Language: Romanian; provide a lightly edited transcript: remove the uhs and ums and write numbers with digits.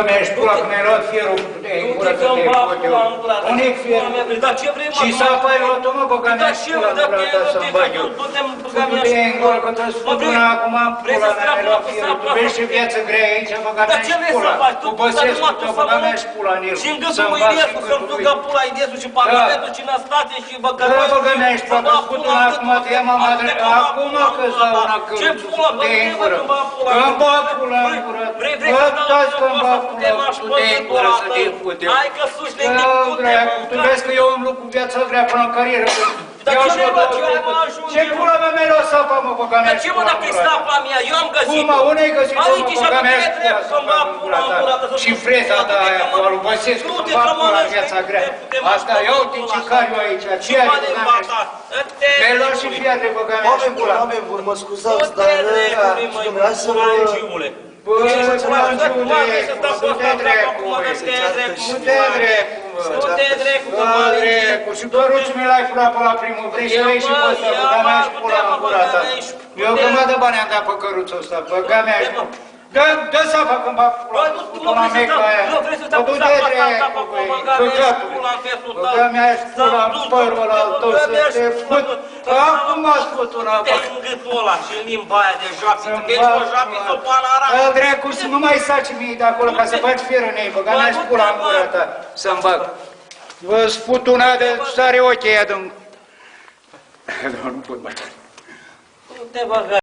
Mi-ești pula că mi-ai luat fierul cu te în gură că te-ai făcut eu. Unic fier. Și s-a luat-o, mă, băga mi-ești pula că vreau ta să-mi bag eu. Făcut-te în gură că te-ți spun până acum pula mea, mi-ai luat fierul. Tu vezi ce viață grea aici, băga mi-ești pula. Cu Băsescu tău, băga mi-ești pula în el. Și în gâtul lui Iliescu, să-mi ducă pula Iliescu și Parlamentul și Năstate și băgăroși. Da, băga mi-ești pula, că spun până acum te ia mama drept. Acum că-ți dau una căruță, te în gură. Că-mi bag pula în gură. Bă, toți că-mi bag pula, tu te în gură să te fut eu. Hai că sus te fute. Tu vezi că eu îmi cu viața grea până în carieră. Dar ce mă, bă, ce ai mă ajung? Ce pula mea mi-ai luat sapa, mă, băga mea? Dar ce mă, dacă-i sapa mea? Eu am găsit-o. Cum, mă, unde-ai găsit-o, mă, băga mea? Să-mi bag pula în gura ta. Și freza ta aia cu alu Băsescu, să-mi bag pula în viața grea. Asta, ia uite ce cariu aici, ce are, băga mea? Mi-ai luat și fiate, băga mea, și pula. Oameni buni, mă scuzați, dar... Hai să vă... Bă, du-te drecu, și păruțul mi l-ai furat pe la primul, vrei să vei și pe ăsta, băga mea și pula în gura ta. Eu grămadă bani am dat pe căruțul ăsta, băga mea și pula. Dă sapa când bag pula, pula meca aia. Du-te drecu, băi, căcatul. Băga mea și pula în părul ăla al tău să te fut. Acum m-ați fut una, bă. Te-ai în gâtul ăla și în limba aia de joapiță, că ești o joapiță o pană arată. Dă drecu să nu mai saci mie de acolo ca să faci fieră în ei, băga mea și pula în gura ta să-mi bag. Vă sput una de sare ochii aia de-n... Nu pot mai. Nu te băga.